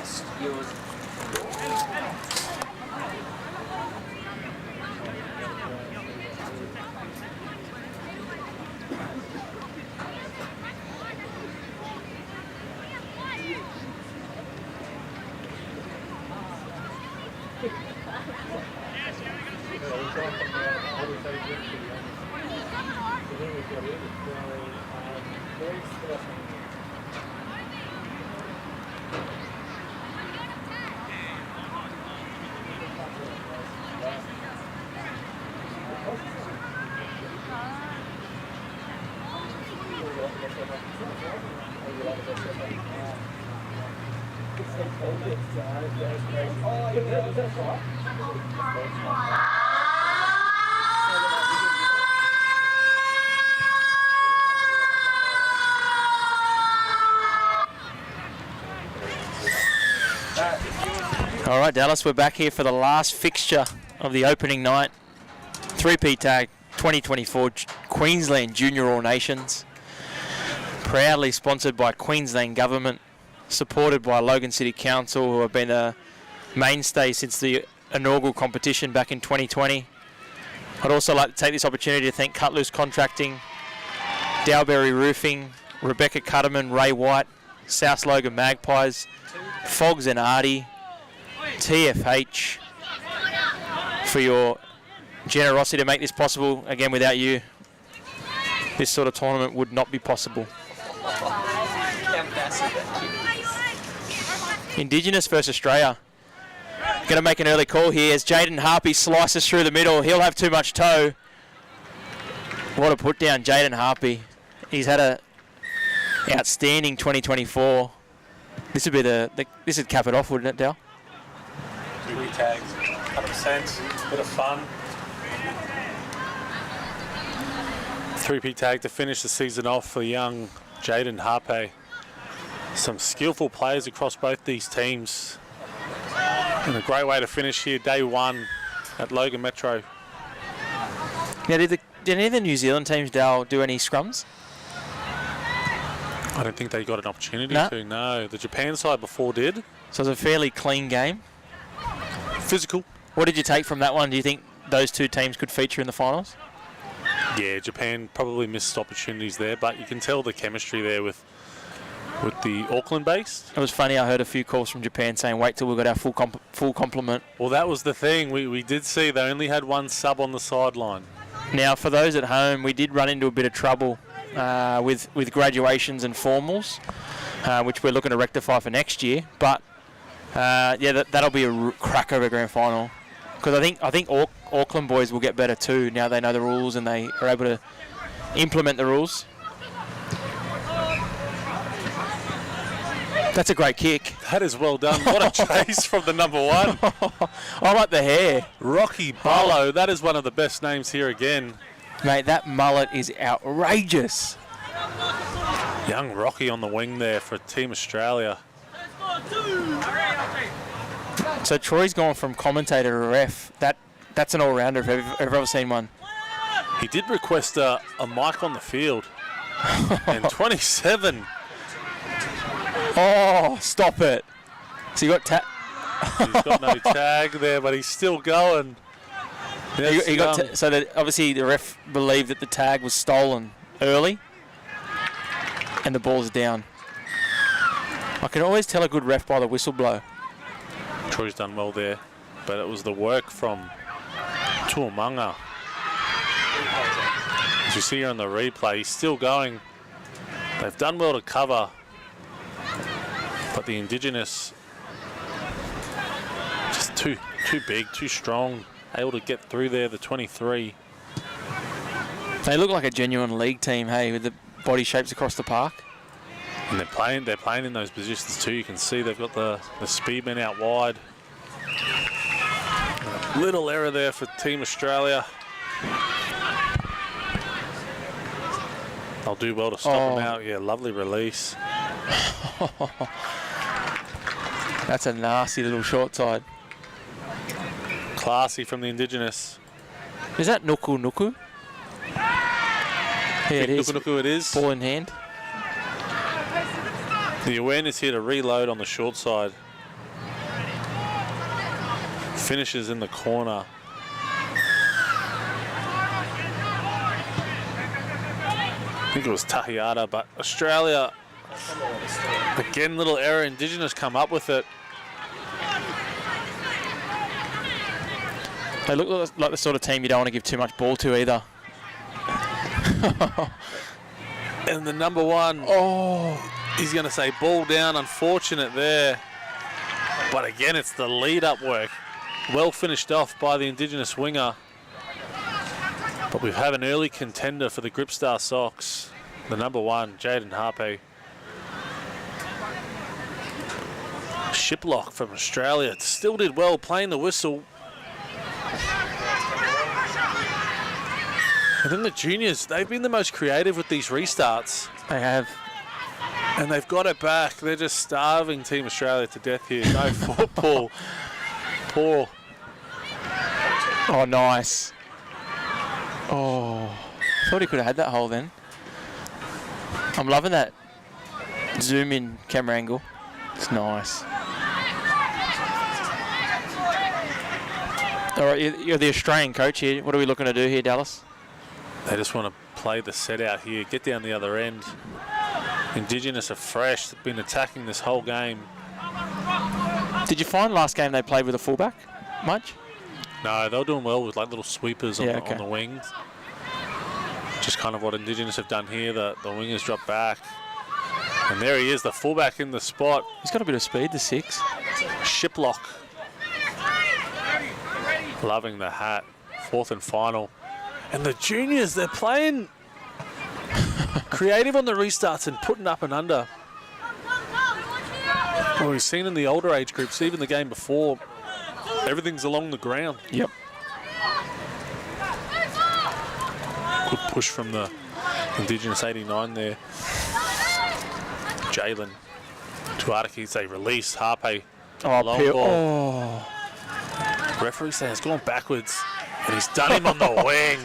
lost. Yours. All right, Dallas, we're back here for the last fixture of the opening night. 3P tag 2024 Queensland Junior All Nations. Proudly sponsored by Queensland Government, supported by Logan City Council, who have been a mainstay since the inaugural competition back in 2020. I'd also like to take this opportunity to thank Cutloose Contracting, Dowberry Roofing, Rebecca Cutterman, Ray White, South Logan Magpies, Fogs and Artie, TFH, for your generosity to make this possible. Again, without you, this sort of tournament would not be possible. Indigenous versus Australia. Going to make an early call here as Jaden Harpy slices through the middle. He'll have too much toe. What a put down, Jaden Harpy. He's had a outstanding 2024. This would be this would cap it off, wouldn't it, Dal? 2 tags, 100%, bit of fun. 3P tag to finish the season off for young Jaden Harpe. Some skillful players across both these teams. And a great way to finish here, day one at Logan Metro. Now, did any of the New Zealand teams, Dal, do any scrums? I don't think they got an opportunity to, no. The Japan side before did. So it was a fairly clean game. Physical. What did you take from that one? Do you think those two teams could feature in the finals? Yeah, Japan probably missed opportunities there, but you can tell the chemistry there with the Auckland base. It was funny, I heard a few calls from Japan saying, wait till we've got our full complement. Well, that was the thing. We did see they only had one sub on the sideline. Now, for those at home, we did run into a bit of trouble with graduations and formals, which we're looking to rectify for next year. But, yeah, that'll be a cracker of a grand final. Because I think Auckland boys will get better too now they know the rules and they are able to implement the rules. That's a great kick. That is well done. What a chase from the number one. I like the hair. Rocky Barlow. That is one of the best names here again. Mate, that mullet is outrageous. Young Rocky on the wing there for Team Australia. So Troy's gone from commentator to ref. That's an all-rounder if I've ever seen one. He did request a mic on the field. And 27. Oh, stop it. So you got He's got no tag there, but he's still going. He got so that obviously the ref believed that the tag was stolen early and the ball's down. I can always tell a good ref by the whistle blow. Troy's done well there, but it was the work from Tuamanga. As you see here on the replay, he's still going. They've done well to cover, but the Indigenous just too big, too strong, able to get through there, the 23. They look like a genuine league team, hey, with the body shapes across the park. And they're playing in those positions too. You can see they've got the speedmen out wide. A little error there for Team Australia. They'll do well to stop them out. Yeah, lovely release. That's a nasty little short side. Classy from the Indigenous. Is that Nuku Nuku? Yeah, it is. Nuku Nuku it is. Ball in hand. The awareness here to reload on the short side. finishes in the corner. I think it was Tahiata, but Australia, again, little error. Indigenous come up with it. They look like the sort of team you don't want to give too much ball to either. And the number one, he's going to say ball down. Unfortunate there. But again, it's the lead-up work. Well finished off by the Indigenous winger. But we have an early contender for the Gripstar Sox. The number one, Jaden Harpe. Shiplock from Australia still did well playing the whistle. And then the juniors, they've been the most creative with these restarts. They have. And they've got it back. They're just starving Team Australia to death here. No football. Poor. Oh, nice. Oh, thought he could have had that hole then. I'm loving that zoom in camera angle. It's nice. All right, you're the Australian coach here. What are we looking to do here, Dallas? They just want to play the set out here, get down the other end. Indigenous are fresh. They've been attacking this whole game. Did you find last game they played with a fullback much? No, they were doing well with like little sweepers on, Yeah, on the wings. Just kind of what Indigenous have done here. The wingers drop back. And there he is, the fullback in the spot. He's got a bit of speed, the 6. Shiplock. Loving the hat. 4th and final. And the juniors, they're playing creative on the restarts and putting up and under. Well, we've seen in the older age groups, even the game before, everything's along the ground. Yep. Good push from the Indigenous 89 there. Jalen. Tuatiki say release. Harpe. Oh, long Peel. ball. Oh. Referee says it's gone backwards. And he's done him on the wing.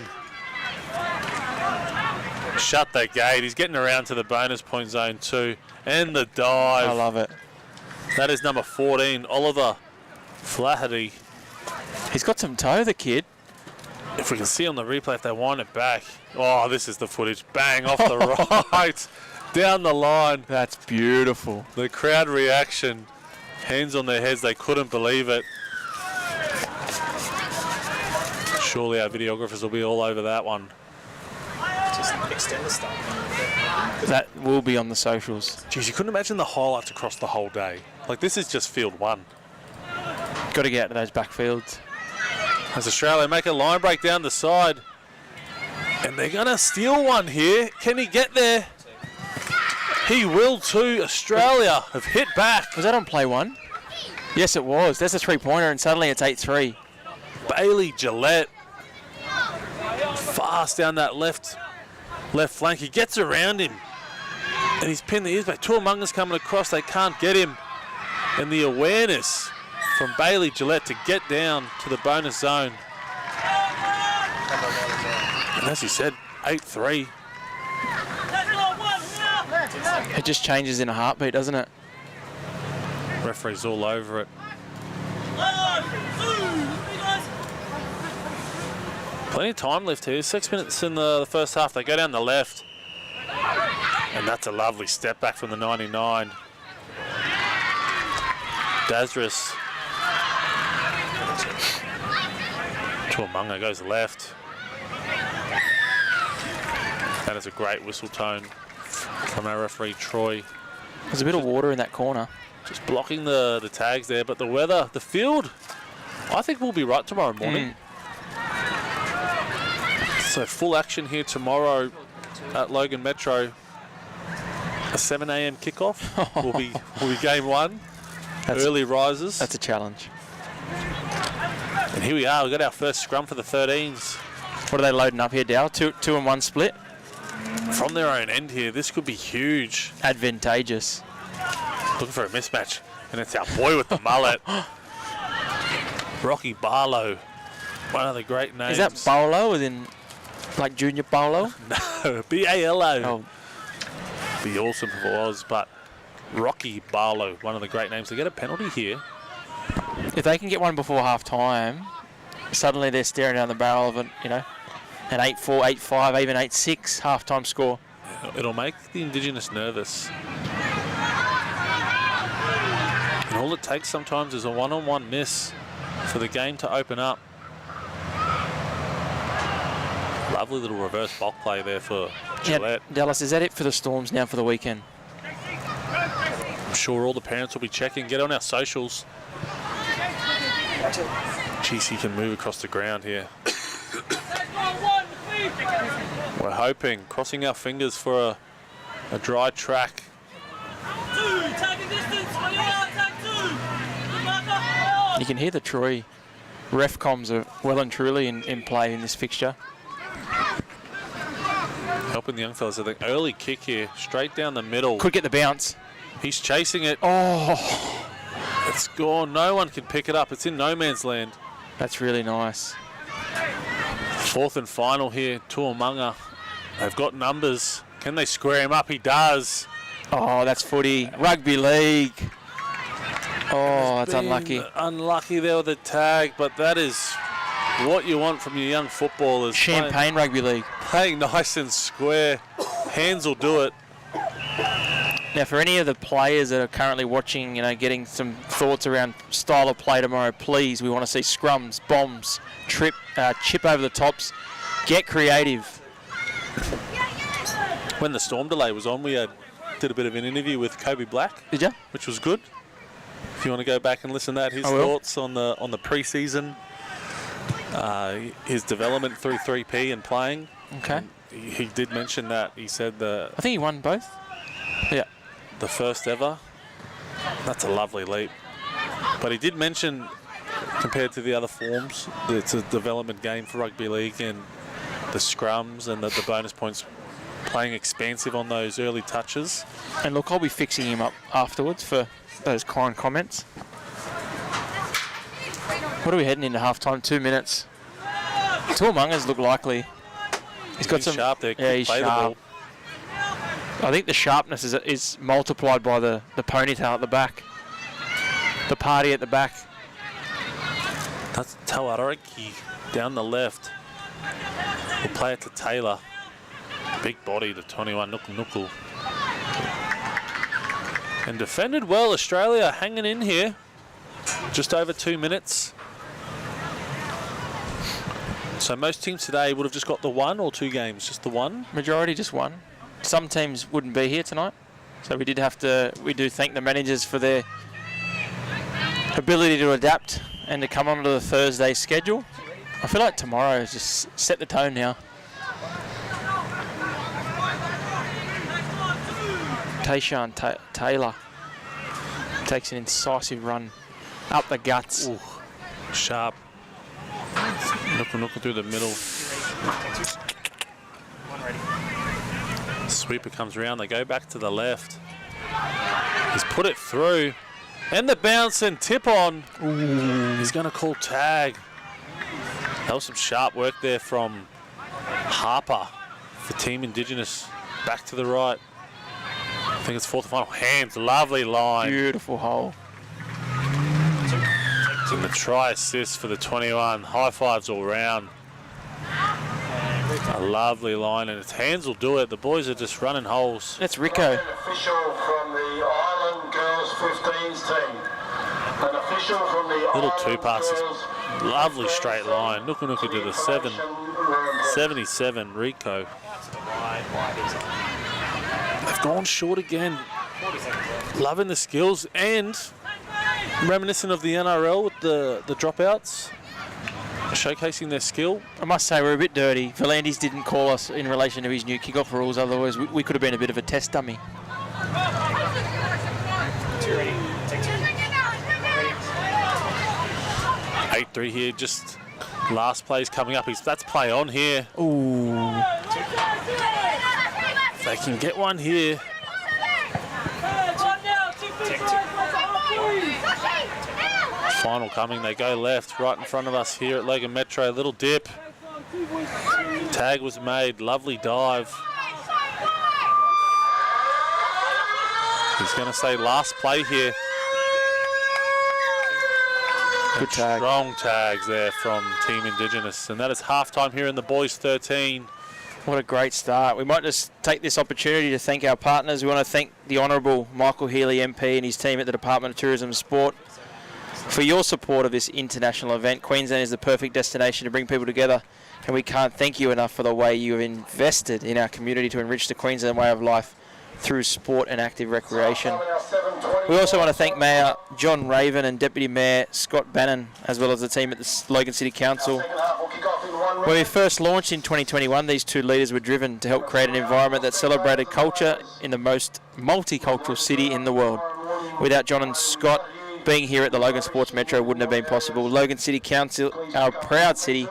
Shut the gate. He's getting around to the bonus point zone too. And the dive. I love it. That is number 14, Oliver Flaherty. He's got some toe, the kid. If we can see on the replay, if they wind it back. Oh, this is the footage. Bang, off the right. Down the line. That's beautiful. The crowd reaction. Hands on their heads. They couldn't believe it. Surely our videographers will be all over that one. Just extend the stuff. That will be on the socials. Geez, you couldn't imagine the highlights across the whole day. Like, this is just field one. Got to get out to those backfields. As Australia make a line break down the side. And they're going to steal one here. Can he get there? He will too. Australia have hit back. Was that on play 1? Yes, it was. That's a 3-pointer, and suddenly it's 8-3. Bailey Gillette. Fast down that left flank. He gets around him. And he's pinned the ears back. Tuamunga's coming across. They can't get him. And the awareness from Bailey Gillette to get down to the bonus zone. And as you said, 8-3. It just changes in a heartbeat, doesn't it? Referee's all over it. Plenty of time left here. 6 minutes in the first half. They go down the left. And that's a lovely step back from the 99. Dazris. Tuamunga goes left. That is a great whistle tone from our referee, Troy. There's a bit of water in that corner. Just blocking the tags there. But the weather, the field, I think will be right tomorrow morning. So full action here tomorrow at Logan Metro. A 7 a.m. kickoff will be game 1. Early risers. That's a challenge. And here we are. We've got our first scrum for the 13s. What are they loading up here, Dal? 2 and 1 split? From their own end here. This could be huge. Advantageous. Looking for a mismatch. And it's our boy with the mullet. Rocky Barlow. One of the great names. Is that Barlow as in like Junior Barlow? No, B-A-L-O. Oh, Be awesome if it was, but Rocky Barlow, one of the great names. They get a penalty here. if they can get one before half time, suddenly they're staring down the barrel of an 8-4, 8-5, even 8-6 half-time score. It'll make the Indigenous nervous. And all it takes sometimes is a one-on-one miss for the game to open up. Lovely little reverse block play there for Gillette. Yeah, Dallas, is that it for the Storms now for the weekend? I'm sure all the parents will be checking. Get on our socials. Jeez, he can move across the ground here. We're hoping, crossing our fingers for a dry track. You can hear the Troy ref comms are well and truly in play in this fixture. Helping the young fellas. I think early kick here, straight down the middle. Could get the bounce. He's chasing it. Oh, It's gone. No one can pick it up. It's in no man's land. that's really nice. Fourth and final here, Tuamunga. They've got numbers. Can they square him up? He does. Oh, that's footy. Rugby league. Oh, that's Been unlucky. Unlucky there with the tag, but that is what you want from your young footballers. Champagne Rugby League. Playing nice and square. Hands will do it. Now, for any of the players that are currently watching, getting some thoughts around style of play tomorrow, please, we want to see scrums, bombs, chip over the tops. Get creative. When the storm delay was on, we did a bit of an interview with Kobe Black. Did you? Which was good. If you want to go back and listen to that, his thoughts on the pre-season, his development through 3P and playing. Okay. And he did mention that. He said I think he won both. Yeah. The first ever. That's a lovely leap. But he did mention, compared to the other forms, that it's a development game for rugby league, and the scrums and the bonus points, playing expansive on those early touches. And look, I'll be fixing him up afterwards for those kind comments. What are we heading into half-time? 2 minutes. Tuamunga's look likely. He's got some sharp there. Yeah, he's sharp. I think the sharpness is multiplied by the ponytail at the back. The party at the back. That's Tawariki down the left. We'll play it to Taylor. Big body, the 21, Nuku. And defended well, Australia hanging in here. Just over 2 minutes. So most teams today would have just got the 1 or 2 games, just the 1? Majority just 1. Some teams wouldn't be here tonight. So we do thank the managers for their ability to adapt and to come onto the Thursday schedule. I feel like tomorrow is just set the tone now. Tayshawn Taylor takes an incisive run up the guts. Ooh, sharp. Looking through the middle. Sweeper comes around. They go back to the left. He's put it through. And the bounce and tip on. Ooh. He's going to call tag. That was some sharp work there from Harper for Team Indigenous. Back to the right. I think it's fourth and final. Hands, lovely line. Beautiful hole. And the try assist for the 21. High fives all round. A lovely line, and its hands will do it. The boys are just running holes. That's Rico. An official from the Island Girls 15s team. An official from the Little Island two passes. Girls Lovely straight line. Nuku to the 77 Rico. They've gone short again. Loving the skills and reminiscent of the NRL with the dropouts. Showcasing their skill. I must say we're a bit dirty. Volandis didn't call us in relation to his new kickoff rules, otherwise we could have been a bit of a test dummy. 8-3 here, just last plays coming up. That's play on here. Ooh. They can get one here. Final coming, they go left, right in front of us here at Logan Metro. Little dip. Tag was made, lovely dive. He's going to say last play here. Good tag. Strong tags there from Team Indigenous. And that is halftime here in the boys 13. What a great start. We might just take this opportunity to thank our partners. We want to thank the Honourable Michael Healy MP and his team at the Department of Tourism and Sport for your support of this international event. Queensland is the perfect destination to bring people together, and we can't thank you enough for the way you have invested in our community to enrich the Queensland way of life through sport and active recreation. We also want to thank Mayor John Raven and Deputy Mayor Scott Bannon, as well as the team at the Logan City Council. When we first launched in 2021, these two leaders were driven to help create an environment that celebrated culture in the most multicultural city in the world. Without John and Scott being here at the Logan Sports Metro wouldn't have been possible. Logan City Council, our proud city,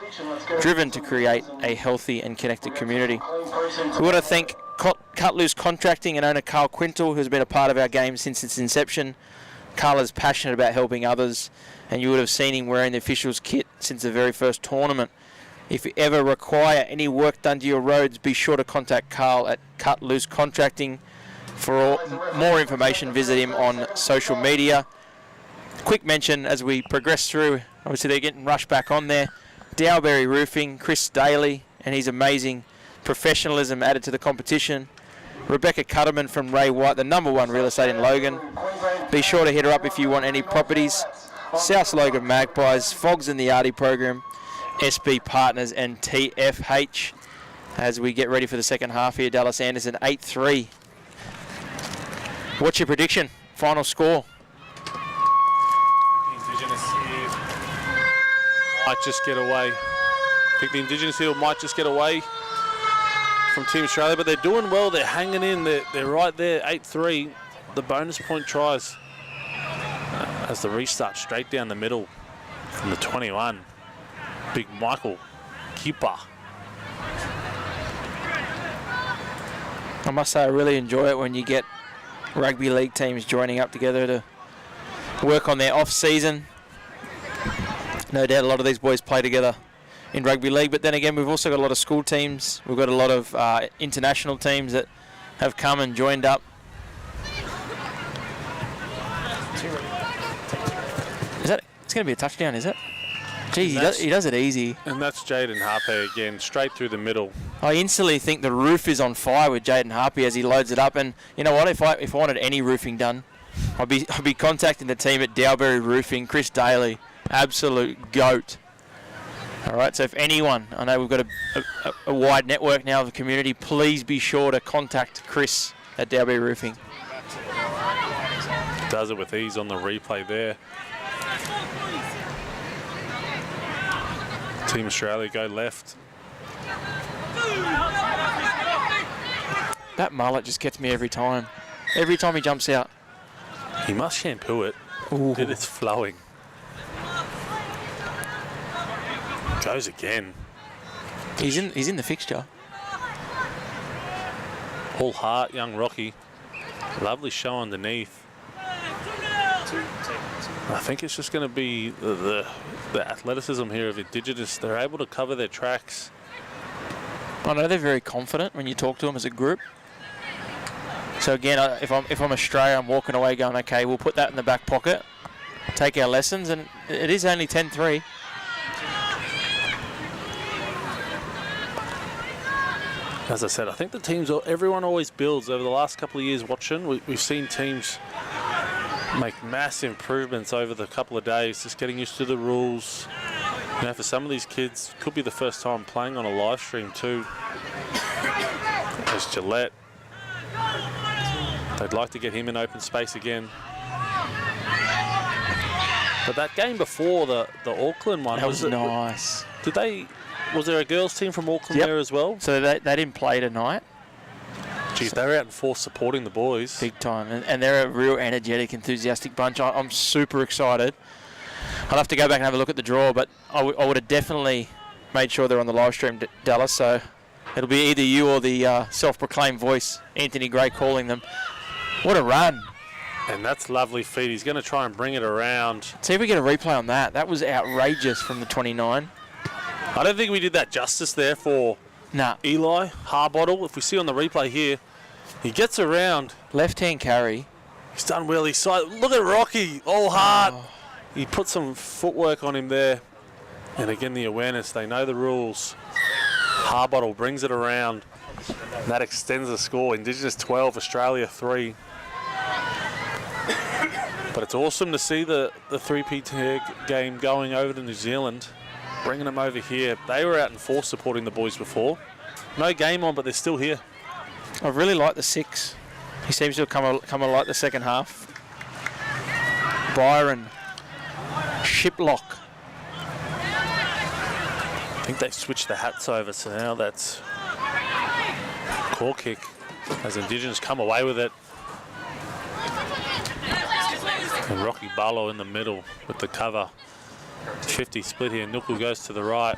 driven to create a healthy and connected community. We want to thank Cut Loose Contracting and owner Carl Quintal, who's been a part of our game since its inception. Carl is passionate about helping others, and you would have seen him wearing the officials kit since the very first tournament. If you ever require any work done to your roads, be sure to contact Carl at Cut Loose Contracting. For more information, visit him on social media. Quick mention as we progress through, obviously they're getting rushed back on there. Dowberry Roofing, Chris Daly, and his amazing professionalism added to the competition. Rebecca Cutterman from Ray White, the #1 real estate in Logan. Be sure to hit her up if you want any properties. South Logan Magpies, Fogs in the Arty program, SB Partners and TFH. As we get ready for the second half here, Dallas Anderson 8-3. What's your prediction? Final score? Indigenous here might just get away. I think the Indigenous here might just get away from Team Australia, but they're doing well. They're hanging in. They're right there, 8-3. The bonus point tries as the restart straight down the middle from the 21. Big Michael Keeper. I must say I really enjoy it when you get rugby league teams joining up together to work on their off-season. No doubt a lot of these boys play together in rugby league, but then again we've also got a lot of school teams. We've got a lot of international teams that have come and joined up. It's going to be a touchdown, is it? Geez, he does it easy. And that's Jaden Harpe again, straight through the middle. I instantly think the roof is on fire with Jaden Harpe as he loads it up. And you know what? If I wanted any roofing done, I'd be contacting the team at Dowberry Roofing, Chris Daly, absolute goat. All right, so if anyone, I know we've got a wide network now of the community, please be sure to contact Chris at Dowberry Roofing. Does it with ease on the replay there. Team Australia go left. That mullet just gets me every time. Every time he jumps out. He must shampoo it. Ooh. It's flowing. Goes again. He's in the fixture. All heart, young Rocky. Lovely show underneath. I think it's just going to be the athleticism here of Indigenous. They're able to cover their tracks. I know they're very confident when you talk to them as a group. So again, if I'm Australia, I'm walking away going, okay, we'll put that in the back pocket, take our lessons, and it is only 10-3. As I said, I think the teams, everyone always builds. Over the last couple of years watching, we've seen teams make massive improvements over the couple of days, just getting used to the rules. You know, for some of these kids, could be the first time playing on a live stream too. There's Gillette. They'd like to get him in open space again. But that game before the Auckland one, that was nice. Was there a girls team from Auckland there as well? So they didn't play tonight. Geez, they were out in force supporting the boys. Big time. And they're a real energetic, enthusiastic bunch. I'm super excited. I'll have to go back and have a look at the draw, but I would have definitely made sure they're on the live stream, Dallas. So it'll be either you or the self-proclaimed voice, Anthony Gray, calling them. What a run. And that's lovely feed. He's going to try and bring it around. See if we get a replay on that. That was outrageous from the 29. I don't think we did that justice there for Eli Harbottle. If we see on the replay here, he gets around. Left-hand carry. He's done well. Look at Rocky, all heart. he put some footwork on him there. And again, the awareness. They know the rules. Harbottle brings it around. And that extends the score. Indigenous 12, Australia 3. But it's awesome to see the 3P game going over to New Zealand, bringing them over here. They were out in force supporting the boys before. No game on, but they're still here. I really like the 6. He seems to have come alight the second half. Byron. Shiplock. I think they switched the hats over, so now that's core kick as Indigenous come away with it. And Rocky Barlow in the middle with the cover. 50 split here. Nuku goes to the right.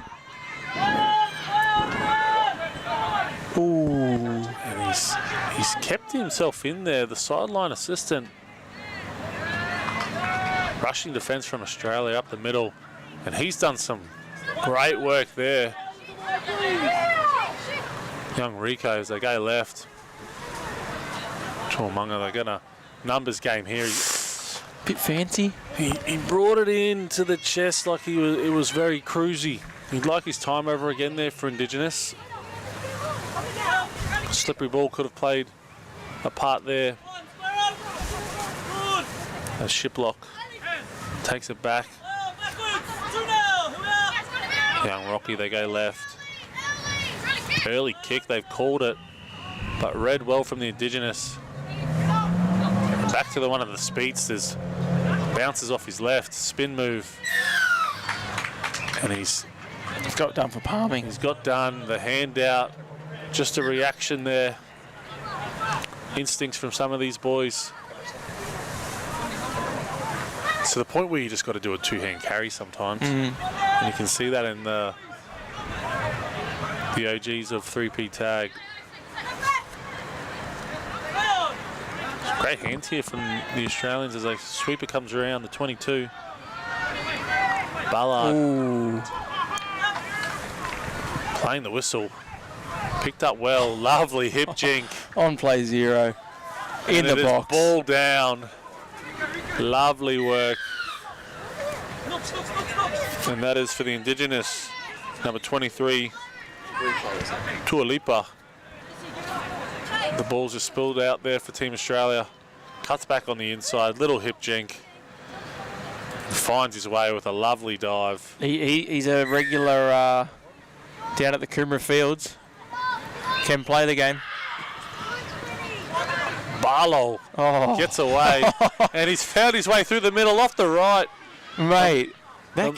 Ooh. And he's kept himself in there. The sideline assistant. Rushing defence from Australia up the middle. And he's done some great work there. Young Rico as they go left. Chormunga, they're going to numbers game here. Bit fancy. He brought it in to the chest like it was very cruisy. He'd like his time over again there for Indigenous. Slippery ball could have played a part there. As Shiplock takes it back. Young Rocky, they go left. Early kick, they've called it, but read well from the Indigenous. Back to one of the speedsters. Bounces off his left, spin move. And he's got done for palming. He's got done, the hand out. Just a reaction there. Instincts from some of these boys. To the point where you just got to do a two-hand carry sometimes. And you can see that in the OGs of 3P tag. Great hands here from the Australians as a sweeper comes around the 22. Ballard. Ooh. Playing the whistle. Picked up well. Lovely hip jink. On play 0. In the box. Ball down. Lovely work. And that is for the Indigenous. Number 23. Tualipa. The ball's just spilled out there for Team Australia. Cuts back on the inside. Little hip jink. Finds his way with a lovely dive. He's a regular down at the Coomera Fields. Can play the game. Barlow gets away. And he's found his way through the middle off the right. Mate, that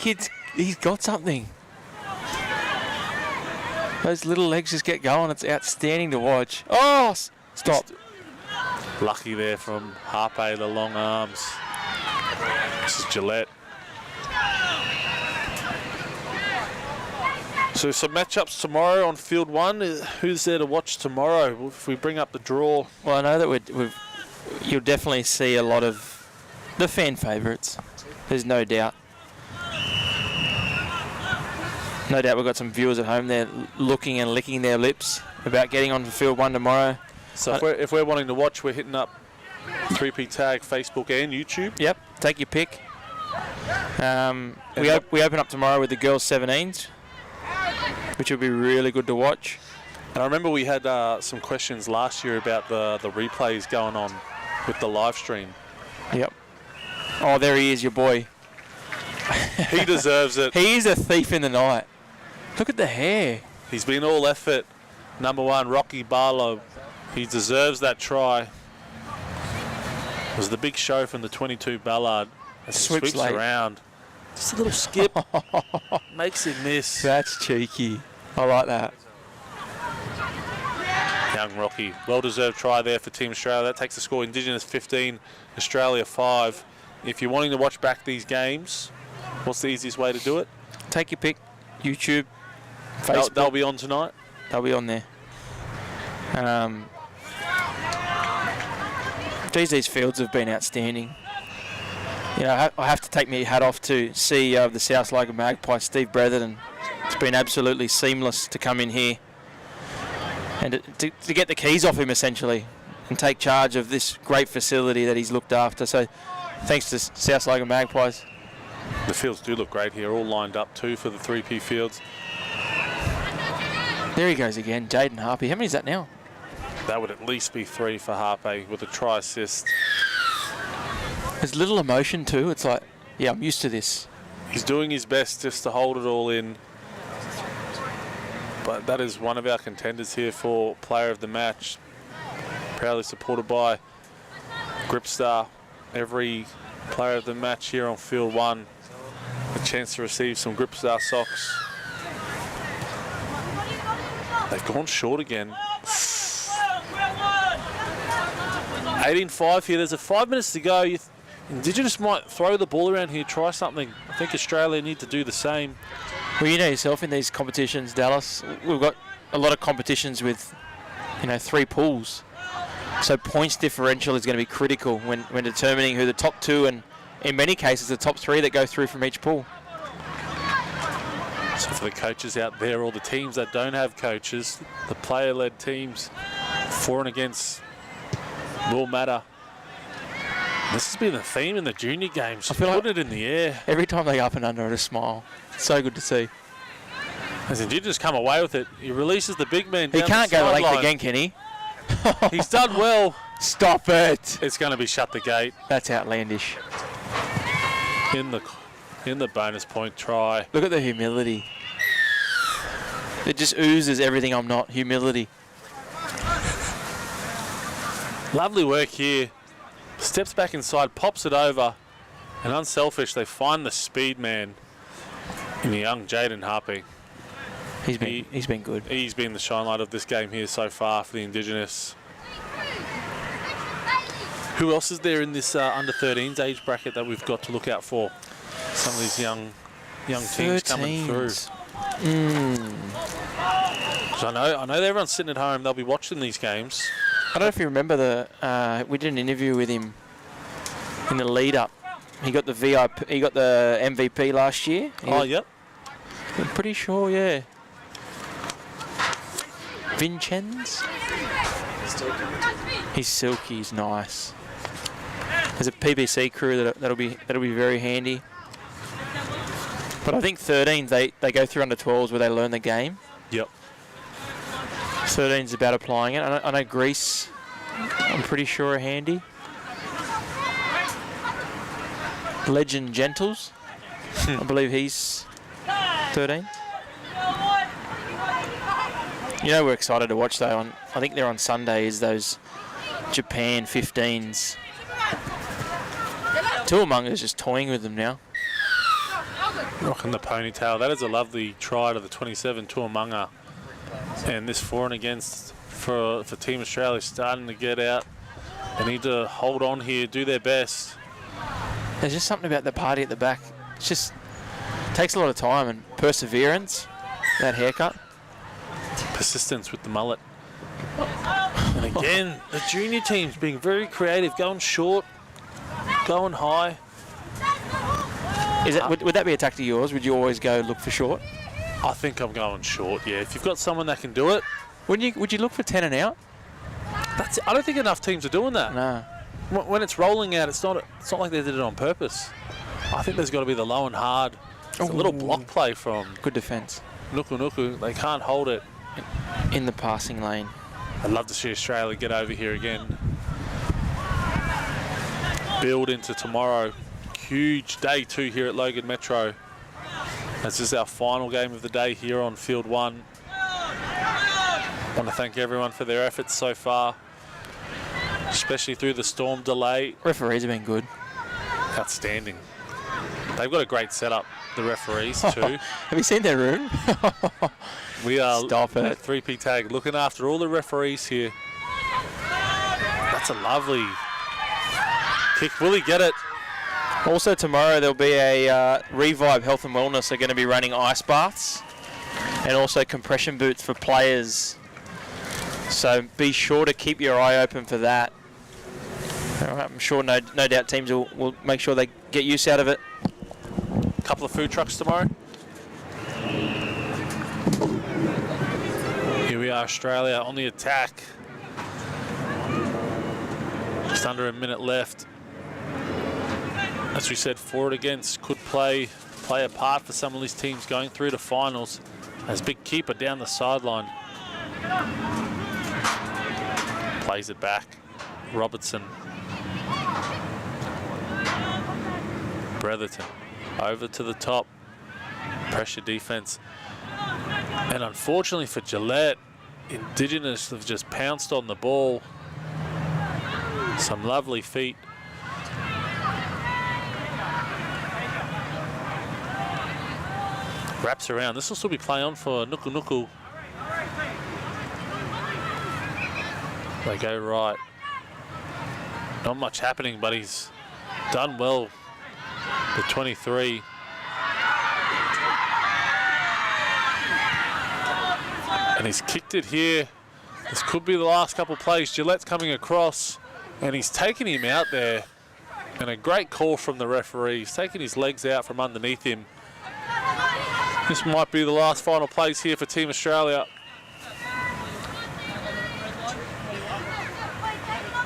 he's got something. Those little legs just get going. It's outstanding to watch. Oh, stop. Lucky there from Harpe, the long arms. This is Gillette. So some matchups tomorrow on field 1. Who's there to watch tomorrow if we bring up the draw? Well, I know that you'll definitely see a lot of the fan favourites. There's no doubt. No doubt we've got some viewers at home there looking and licking their lips about getting on to field 1 tomorrow. So if we're wanting to watch, we're hitting up 3P Tag, Facebook and YouTube. Yep, take your pick. We open up tomorrow with the girls 17s, which will be really good to watch. And I remember we had some questions last year about the replays going on with the live stream. Yep. Oh, there he is, your boy. He deserves it. He is a thief in the night. Look at the hair. He's been all effort. Number 1, Rocky Barlow. He deserves that try. It was the big show from the 22 Ballard. As he sweeps around. Just a little skip. Makes it miss. That's cheeky. I like that. Young Rocky. Well-deserved try there for Team Australia. That takes the score Indigenous 15, Australia 5. If you're wanting to watch back these games, what's the easiest way to do it? Take your pick. YouTube, Facebook. They'll be on tonight? They'll be on there. These fields have been outstanding. You know, I have to take my hat off to CEO of the South Logan Magpies, Steve Bretherton. It's been absolutely seamless to come in here and to get the keys off him, essentially, and take charge of this great facility that he's looked after. So thanks to South Logan Magpies. The fields do look great here, all lined up too for the 3P fields. There he goes again, Jaden Harpy. How many is that now? That would at least be 3 for Harpe with a try assist. There's little emotion too. It's like, yeah, I'm used to this. He's doing his best just to hold it all in. But that is one of our contenders here for player of the match. Proudly supported by Gripstar. Every player of the match here on field 1. A chance to receive some Gripstar socks. They've gone short again. 18-5 here. There's 5 minutes to go. Indigenous might throw the ball around here, try something. I think Australia need to do the same. Well, you know yourself in these competitions, Dallas, we've got a lot of competitions with, 3 pools. So points differential is going to be critical when determining who the top 2 and, in many cases, the top 3 that go through from each pool. So for the coaches out there, or the teams that don't have coaches, the player-led teams, for and against will matter. This has been the theme in the junior games. Just put it in the air. Every time they go up and under, I just smile. It's so good to see. As Indigenous come away with it, he releases the big man down He can't the go late sideline. again, can he? He's done well. Stop it. It's going to be shut the gate That's outlandish. in the bonus point try. Look at the humility. It just oozes everything I'm not. Humility. Lovely work here. Steps back inside, pops it over, and unselfish, they find the speed man in the young Jaden Harpy. He's been good. He's been the shine light of this game here so far for the Indigenous. Who else is there in this under 13s age bracket that we've got to look out for? Some of these young teams coming through. So I know everyone's sitting at home. They'll be watching these games. I don't know if you remember we did an interview with him in the lead up. He got the VIP. He got the MVP last year. Yep. I'm pretty sure, yeah. Vincenz. He's silky. He's nice. There's a PBC crew that'll be very handy. But I think 13s they go through under 12s where they learn the game. Yep. 13's about applying it. I know Greece, I'm pretty sure, are handy. Legend Gentles, I believe he's 13. We're excited to watch though. I think they're on Sunday, is those Japan 15s. Tuamunga's just toying with them now. Rocking the ponytail. That is a lovely try to the 27 Tuamunga. And this for and against for Team Australia starting to get out. They need to hold on here, do their best. There's just something about the party at the back. It just takes a lot of time and perseverance. That haircut. Persistence with the mullet. And again, the junior team's being very creative, going short, going high. Would that be a tactic of yours? Would you always go look for short? I think I'm going short, yeah. If you've got someone that can do it. Would you look for 10 and out? I don't think enough teams are doing that. No. When it's rolling out, it's not like they did it on purpose. I think there's got to be the low and hard. It's a little block play from Good defence. Nuku. They can't hold it. In the passing lane. I'd love to see Australia get over here again. Build into tomorrow. Huge day 2 here at Logan Metro. This is our final game of the day here on Field 1. I want to thank everyone for their efforts so far, especially through the storm delay. Referees have been good. Outstanding. They've got a great setup, the referees too. Have you seen their room? We are Stop it. at 3P Tag looking after all the referees here. That's a lovely kick. Will he get it? Also tomorrow there'll be a Revive Health and Wellness are going to be running ice baths and also compression boots for players. So be sure to keep your eye open for that. All right, I'm sure no doubt teams will make sure they get use out of it. A couple of food trucks tomorrow. Here we are, Australia on the attack. Just under a minute left. as we said, for and against could play a part for some of these teams going through to finals. As big keeper down the sideline. Plays it back. Robertson. Bretherton over to the top. Pressure defense. And unfortunately for Gillette, Indigenous have just pounced on the ball. Some lovely feet. Wraps around. This will still be play on for Nuku Nuku. They go right. Not much happening, but he's done well. The 23. And he's kicked it here. This could be the last couple plays. Gillette's coming across, and he's taken him out there. And a great call from the referee. He's taking his legs out from underneath him. This might be the last final plays here for Team Australia.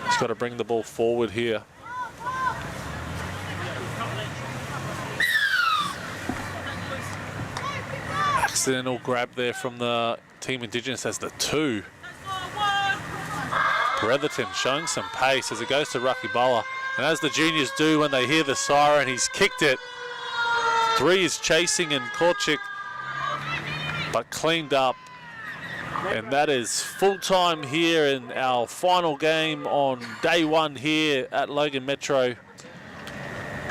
He's got to bring the ball forward here. Accidental grab there from the Team Indigenous as the 2. Bretherton showing some pace as it goes to Rakibola. And as the juniors do when they hear the siren, he's kicked it. 3 is chasing and Korchik, but cleaned up. And that is full time here in our final game on day 1 here at Logan Metro.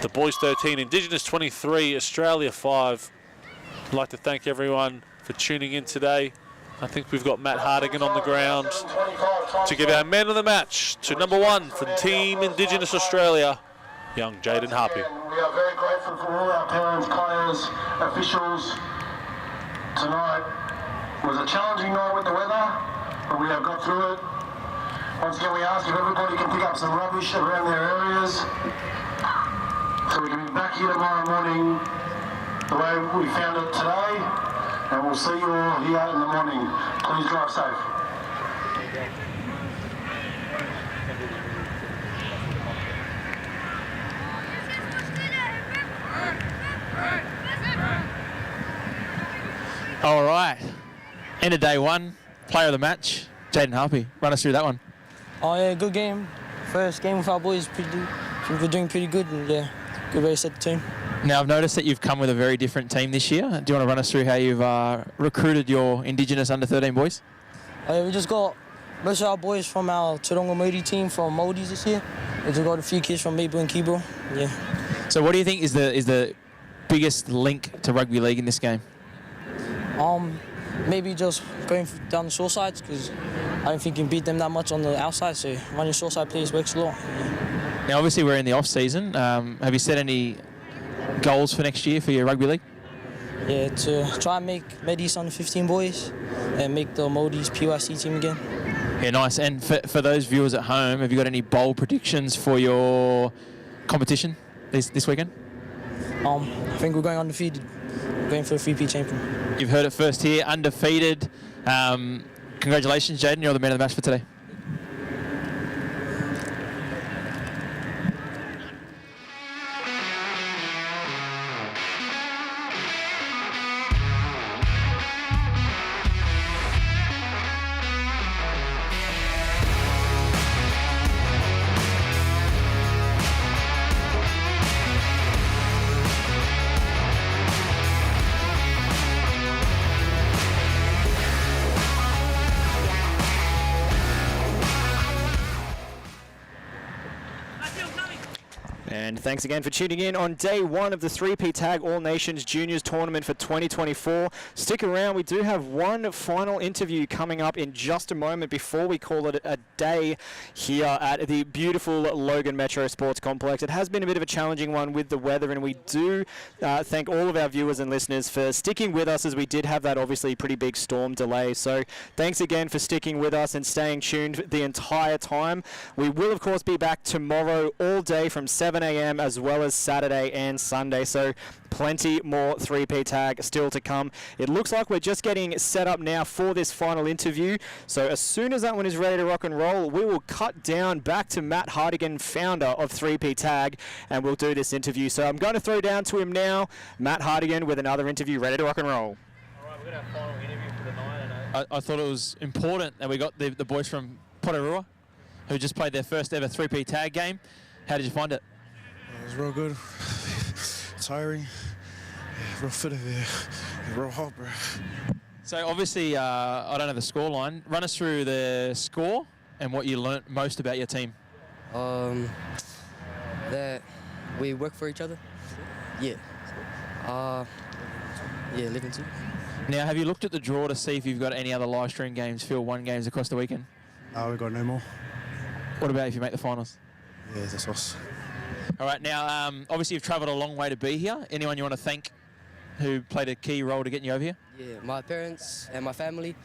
The boys 13, Indigenous 23, Australia 5. I'd like to thank everyone for tuning in today. I think we've got Matt Hardigan on the ground to give our man of the match to number 1 from Team Indigenous Australia, young Jaden Harpy. We are very grateful for all our parents, players, officials. Tonight was a challenging night with the weather, but we have got through it. Once again, we ask if everybody can pick up some rubbish around their areas, so we can be back here tomorrow morning the way we found it today, and we'll see you all here in the morning. Please drive safe. All right. End of day 1. Player of the match, Jaden Harpy. Run us through that one. Oh yeah, good game. First game with our boys, we're doing pretty good, and yeah, good way to set the team. Now, I've noticed that you've come with a very different team this year. Do you want to run us through how you've recruited your Indigenous under-13 boys? Oh yeah, we just got most of our boys from our Taronga Moody team from Moldies this year. We just got a few kids from Maple and Keebro. Yeah. So what do you think is the biggest link to rugby league in this game? Maybe just going down the short sides, because I don't think you can beat them that much on the outside, so running short side plays works a lot. Yeah. Now, obviously, we're in the off-season. Have you set any goals for next year for your rugby league? Yeah, to try and make Medis under 15 boys and make the Moldies PYC team again. Yeah, nice. And for those viewers at home, have you got any bold predictions for your competition this weekend? I think we're going undefeated. We're going for a 3P champion. You've heard it first here, undefeated. Congratulations, Jaden. You're the man of the match for today. And thanks again for tuning in on day 1 of the 3P Tag All Nations Juniors Tournament for 2024. Stick around, we do have one final interview coming up in just a moment before we call it a day here at the beautiful Logan Metro Sports Complex. It has been a bit of a challenging one with the weather, and we do thank all of our viewers and listeners for sticking with us, as we did have that obviously pretty big storm delay. So thanks again for sticking with us and staying tuned the entire time. We will of course be back tomorrow all day from 7 11 a.m. as well as Saturday and Sunday. So plenty more 3P tag still to come. It looks like we're just getting set up now for this final interview. So as soon as that one is ready to rock and roll, we will cut down back to Matt Hardigan, founder of 3P Tag, and we'll do this interview. So I'm going to throw down to him now, Matt Hardigan, with another interview ready to rock and roll. All right, we've got our final interview for the night. I thought it was important that we got the boys from Porirua, who just played their first ever 3P tag game. How did you find it? It was real good. Tiring. Yeah, real fit of it. Real hot, bro. So obviously, I don't know the score line. Run us through the score and what you learnt most about your team. That we work for each other. Yeah. Yeah, living too. Now, have you looked at the draw to see if you've got any other live stream games, Field 1 games across the weekend? We got no more. What about if you make the finals? Yeah, that's us. All right, now, obviously you've travelled a long way to be here. Anyone you want to thank who played a key role to getting you over here? Yeah, my parents and my family.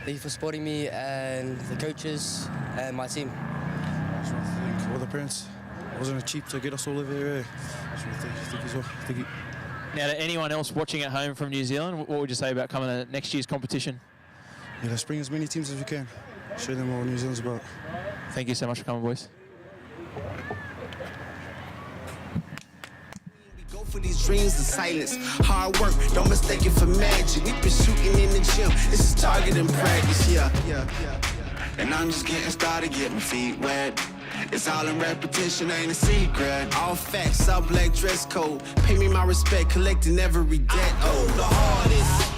Thank you for supporting me, and the coaches and my team. I just want to thank all the parents. It wasn't cheap to get us all over here. I just want to thank you as well. Thank you. Now, to anyone else watching at home from New Zealand, what would you say about coming to next year's competition? Yeah, let's bring as many teams as we can. Show them what New Zealand's about. Thank you so much for coming, boys. For these dreams in silence, hard work, don't mistake it for magic. We've been shooting in the gym, this is target and practice, yeah. And I'm just getting started, getting feet wet. It's all in repetition, ain't a secret. All facts, all black dress code. Pay me my respect, collecting every debt. Oh, the hardest.